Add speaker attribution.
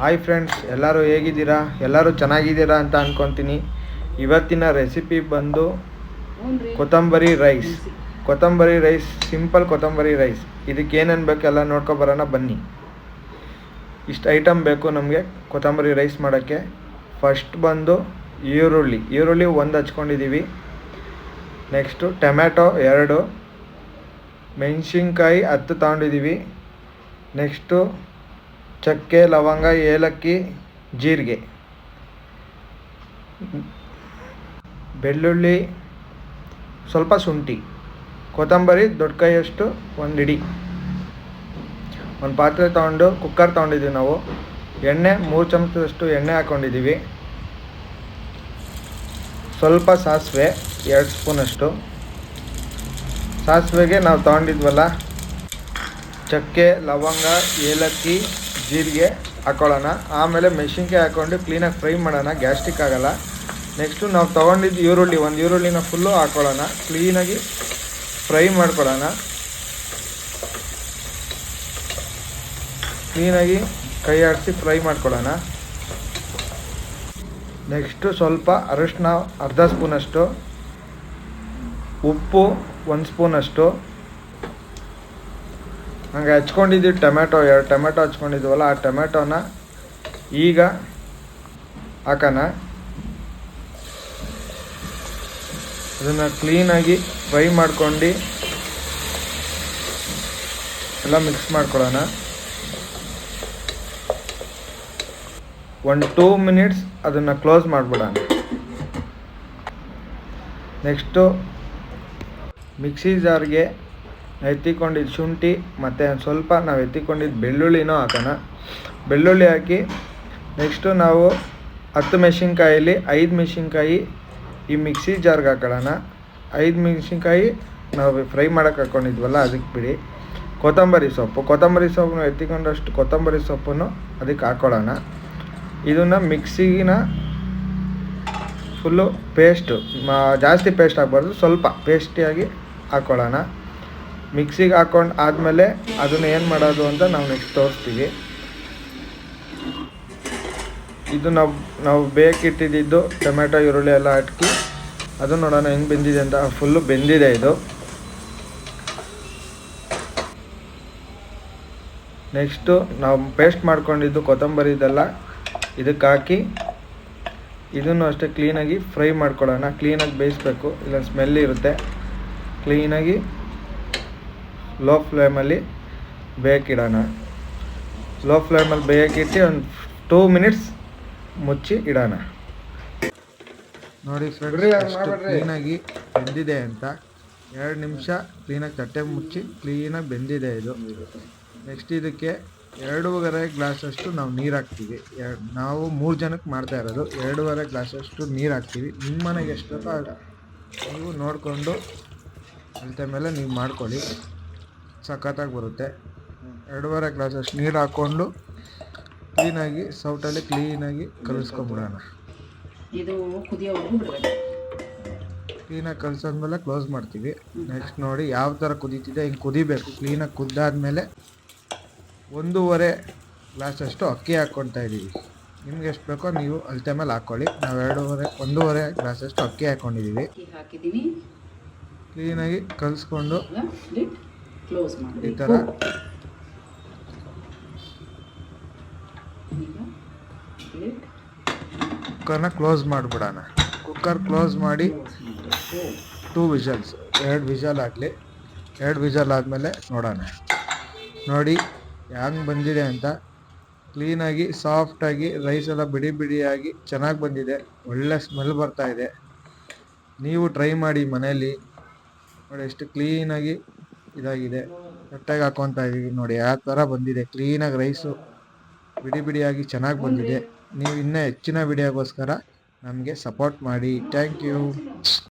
Speaker 1: Hi friends, ಎಲ್ಲರೂ ಹೇಗಿದ್ದೀರಾ? ಎಲ್ಲರೂ ಚೆನ್ನಾಗಿದ್ದೀರಾ ಅಂತ ಅಂದ್ಕೊತೀನಿ. ಇವತ್ತಿನ ರೆಸಿಪಿ ಬಂದು ಕೊತ್ತಂಬರಿ ರೈಸ್, ಸಿಂಪಲ್ ಕೊತ್ತಂಬರಿ ರೈಸ್. ಇದಕ್ಕೆ ಏನೇನು ಬೇಕು ಎಲ್ಲ ನೋಡ್ಕೊಬರೋಣ ಬನ್ನಿ. ಇಷ್ಟು ಐಟಮ್ ಬೇಕು ನಮಗೆ ಕೊತ್ತಂಬರಿ ರೈಸ್ ಮಾಡೋಕ್ಕೆ. ಫಸ್ಟ್ ಬಂದು ಈರುಳ್ಳಿ ಒಂದು ಹಚ್ಕೊಂಡಿದ್ದೀವಿ. ನೆಕ್ಸ್ಟು ಟೊಮ್ಯಾಟೊ 2, ಮೆಣಸಿನ್ಕಾಯಿ 10 ತಗೊಂಡಿದ್ದೀವಿ. ನೆಕ್ಸ್ಟು ಚಕ್ಕೆ, ಲವಂಗ, ಏಲಕ್ಕಿ, ಜೀರಿಗೆ, ಬೆಳ್ಳುಳ್ಳಿ, ಸ್ವಲ್ಪ ಶುಂಠಿ, ಕೊತ್ತಂಬರಿ ದೊಡ್ಡ ಕೈಯಷ್ಟು ಒಂದು ಹಿಡಿ. ಒಂದು ಪಾತ್ರೆ ತೊಗೊಂಡು ಕುಕ್ಕರ್ ತೊಗೊಂಡಿದ್ದೀವಿ ನಾವು. ಎಣ್ಣೆ 3 ಚಮಚದಷ್ಟು ಎಣ್ಣೆ ಹಾಕ್ಕೊಂಡಿದ್ದೀವಿ. ಸ್ವಲ್ಪ ಸಾಸಿವೆ 2 ಸ್ಪೂನಷ್ಟು. ಸಾಸಿವೆಗೆ ನಾವು ತೊಗೊಂಡಿದ್ವಲ್ಲ ಚಕ್ಕೆ, ಲವಂಗ, ಏಲಕ್ಕಿ, ಜೀರಿಗೆ ಹಾಕೊಳ್ಳೋಣ. ಆಮೇಲೆ ಮೆಣಸಿನ್ಕಾಯಿ ಹಾಕ್ಕೊಂಡು ಕ್ಲೀನಾಗಿ ಫ್ರೈ ಮಾಡೋಣ, ಗ್ಯಾಸ್ಟ್ರಿಕ್ ಆಗೋಲ್ಲ. ನೆಕ್ಸ್ಟು ನಾವು ತೊಗೊಂಡಿದ್ದು ಒಂದು ಈರುಳ್ಳಿನ ಫುಲ್ಲು ಹಾಕ್ಕೊಳ್ಳೋಣ, ಕ್ಲೀನಾಗಿ ಫ್ರೈ ಮಾಡ್ಕೊಳ್ಳೋಣ. ಕ್ಲೀನಾಗಿ ಕೈ ಆಡಿಸಿ ಫ್ರೈ ಮಾಡ್ಕೊಳ್ಳೋಣ. ನೆಕ್ಸ್ಟು ಸ್ವಲ್ಪ ಅರಿಶಿನ ಅರ್ಧ ಸ್ಪೂನಷ್ಟು, ಉಪ್ಪು 1 ಸ್ಪೂನಷ್ಟು. ಹಂಗೆ ಹಚ್ಕೊಂಡಿದ್ದೀವಿ ಟೊಮ್ಯಾಟೊ 2 ಟೊಮ್ಯಾಟೊ ಹಚ್ಕೊಂಡಿದ್ವಲ್ಲ, ಆ ಟೊಮ್ಯಾಟೊನ ಈಗ ಹಾಕೋಣ. ಅದನ್ನು ಕ್ಲೀನಾಗಿ ಫ್ರೈ ಮಾಡ್ಕೊಂಡು ಎಲ್ಲ ಮಿಕ್ಸ್ ಮಾಡ್ಕೊಳ್ಳೋಣ. 1-2 ಮಿನಿಟ್ಸ್ ಅದನ್ನು ಕ್ಲೋಸ್ ಮಾಡಿಬಿಡೋಣ. ನೆಕ್ಸ್ಟು ಮಿಕ್ಸಿ ಜಾರ್ಗೆ ಎತ್ತಿಕೊಂಡಿದ್ದು ಶುಂಠಿ ಮತ್ತು ಸ್ವಲ್ಪ ನಾವು ಎತ್ತಿಕೊಂಡಿದ್ದು ಬೆಳ್ಳುಳ್ಳಿನೂ ಹಾಕೋಣ. ಬೆಳ್ಳುಳ್ಳಿ ಹಾಕಿ ನೆಕ್ಸ್ಟು ನಾವು 10 ಮೆಣಸಿನ್ಕಾಯಲ್ಲಿ 5 ಮೆಣಸಿನ್ಕಾಯಿ ಈ ಮಿಕ್ಸಿ ಜಾರ್ಗೆ ಹಾಕೊಳ್ಳೋಣ. 5 ಮೆಣಸಿನ್ಕಾಯಿ ನಾವು ಫ್ರೈ ಮಾಡೋಕೆ ಹಾಕ್ಕೊಂಡಿದ್ವಲ್ಲ ಅದಕ್ಕೆ ಬಿಡಿ. ಕೊತ್ತಂಬರಿ ಸೊಪ್ಪನ್ನು ಎತ್ತಿಕೊಂಡಷ್ಟು ಕೊತ್ತಂಬರಿ ಸೊಪ್ಪನ್ನು ಅದಕ್ಕೆ ಹಾಕ್ಕೊಳ್ಳೋಣ. ಇದನ್ನು ಮಿಕ್ಸಿನ ಫುಲ್ಲು ಪೇಸ್ಟು, ಜಾಸ್ತಿ ಪೇಸ್ಟ್ ಆಗಬಾರ್ದು, ಸ್ವಲ್ಪ ಪೇಸ್ಟಿಯಾಗಿ ಹಾಕ್ಕೊಳ್ಳೋಣ. ಮಿಕ್ಸಿಗೆ ಹಾಕ್ಕೊಂಡು ಆದಮೇಲೆ ಅದನ್ನು ಏನು ಮಾಡೋದು ಅಂತ ನಾವು ನೆಕ್ಸ್ಟ್ ತೋರಿಸ್ತೀವಿ. ಇದು ನಾವು ಬೇಕಿಟ್ಟಿದ್ದು ಟೊಮ್ಯಾಟೊ, ಈರುಳ್ಳಿ ಎಲ್ಲ ಹಾಕಿ ಅದು ನೋಡೋಣ ಹೆಂಗೆ ಬೆಂದಿದೆ ಅಂತ. ಫುಲ್ಲು ಬೆಂದಿದೆ ಇದು. ನೆಕ್ಸ್ಟು ನಾವು ಪೇಸ್ಟ್ ಮಾಡ್ಕೊಂಡಿದ್ದು ಕೊತ್ತಂಬರಿದೆಲ್ಲ ಇದಕ್ಕೆ ಹಾಕಿ ಇದನ್ನು ಅಷ್ಟೇ ಕ್ಲೀನಾಗಿ ಫ್ರೈ ಮಾಡ್ಕೊಳ್ಳೋಣ. ಕ್ಲೀನಾಗಿ ಬೇಯಿಸ್ಬೇಕು, ಇಲ್ಲ ಸ್ಮೆಲ್ ಇರುತ್ತೆ. ಕ್ಲೀನಾಗಿ ಲೋ ಫ್ಲೇಮಲ್ಲಿ ಬೇಯಕ್ಕಿಡೋಣ. ಲೋ ಫ್ಲೇಮಲ್ಲಿ ಬೇಯಕ್ಕಿಟ್ಟು ಒಂದು 2 ಮಿನಿಟ್ಸ್ ಮುಚ್ಚಿ ಇಡೋಣ. ನೋಡಿ ಫ್ರೆಂಡ್ಸ್, ಎಷ್ಟು ಕ್ಲೀನಾಗಿ ಬೆಂದಿದೆ ಅಂತ. 2 ನಿಮಿಷ ಕ್ಲೀನಾಗಿ ತಟ್ಟೆ ಮುಚ್ಚಿ ಕ್ಲೀನಾಗಿ ಬೆಂದಿದೆ ಇದು. ನೆಕ್ಸ್ಟ್ ಇದಕ್ಕೆ 2.5 ಗ್ಲಾಸಷ್ಟು ನಾವು ನೀರು ಹಾಕ್ತೀವಿ. ನಾವು 3 ಜನಕ್ಕೆ ಮಾಡ್ತಾ ಇರೋದು. 2.5 ಗ್ಲಾಸಷ್ಟು ನೀರು ಹಾಕ್ತೀವಿ. ನಿಮ್ಮ ಮನೆಗೆ ಎಷ್ಟು ಬೇಕೋ ನೀವು ನೋಡಿಕೊಂಡು ಅಳತೆ ಮೇಲೆ ನೀವು ಮಾಡ್ಕೊಳ್ಳಿ, ಸಖತ್ತಾಗಿ ಬರುತ್ತೆ. 2.5 ಗ್ಲಾಸಷ್ಟು ನೀರು ಹಾಕ್ಕೊಂಡು ಕ್ಲೀನಾಗಿ ಸೌಟಲ್ಲಿ ಕ್ಲೀನಾಗಿ ಕಲಿಸ್ಕೊಂಬಿಡೋಣ.
Speaker 2: ಇದು ಕುದಿಯೋವರೆಗೂ ಬಿಡಬೇಕು.
Speaker 1: ಕ್ಲೀನಾಗಿ ಕಲಿಸಾದ್ಮೇಲೆ ಕ್ಲೋಸ್ ಮಾಡ್ತೀವಿ. ನೆಕ್ಸ್ಟ್ ನೋಡಿ ಯಾವ ಥರ ಕುದೀತಿದೆ, ಹಿಂಗೆ ಕುದಿಬೇಕು. ಕ್ಲೀನಾಗಿ ಕುದ್ದಾದ್ಮೇಲೆ 1.5 ಗ್ಲಾಸಷ್ಟು ಅಕ್ಕಿ ಹಾಕ್ಕೊಳ್ತಾ ಇದ್ದೀವಿ. ನಿಮ್ಗೆ ಎಷ್ಟು ಬೇಕೋ ನೀವು ಅಳತೆ ಮೇಲೆ ಹಾಕ್ಕೊಳ್ಳಿ. ನಾವು 1.5 ಗ್ಲಾಸಷ್ಟು ಅಕ್ಕಿ ಹಾಕ್ಕೊಂಡಿದ್ದೀವಿ.
Speaker 2: ಹಾಕಿದ್ದೀನಿ.
Speaker 1: ಕ್ಲೀನಾಗಿ ಕಲಿಸ್ಕೊಂಡು
Speaker 2: ಕ್ಲೋಸ್
Speaker 1: ಈ ಥರ ಕುಕ್ಕರ್ನ ಕ್ಲೋಸ್ ಮಾಡಿಬಿಡೋಣ. ಕುಕ್ಕರ್ ಕ್ಲೋಸ್ ಮಾಡಿ 2 ವಿಷಲ್ಸ್, 2 ವಿಷಲ್ ಆಗಲಿ. 2 ವಿಷಲ್ ಆದಮೇಲೆ ನೋಡೋಣ. ನೋಡಿ ಹೆಂಗೆ ಬಂದಿದೆ ಅಂತ. ಕ್ಲೀನಾಗಿ ಸಾಫ್ಟಾಗಿ ರೈಸ್ ಎಲ್ಲ ಬಿಡಿಯಾಗಿ ಚೆನ್ನಾಗಿ ಬಂದಿದೆ. ಒಳ್ಳೆ ಸ್ಮೆಲ್ ಬರ್ತಾ ಇದೆ. ನೀವು ಟ್ರೈ ಮಾಡಿ ಮನೆಯಲ್ಲಿ. ನೋಡಿ ಎಷ್ಟು ಕ್ಲೀನಾಗಿ ಇದಾಗಿದೆ. ತಟ್ಟೆಗೆ ಹಾಕ್ಕೊತಾ ಇದ್ದೀವಿ. ನೋಡಿ ಯಾವ ಥರ ಬಂದಿದೆ. ಕ್ಲೀನಾಗಿ ರೈಸು ಬಿಡಿಯಾಗಿ ಚೆನ್ನಾಗಿ ಬಂದಿದೆ. ನೀವು ಇನ್ನೂ ಹೆಚ್ಚಿನ ವಿಡಿಯೋಗೋಸ್ಕರ ನಮಗೆ ಸಪೋರ್ಟ್ ಮಾಡಿ. Thank you.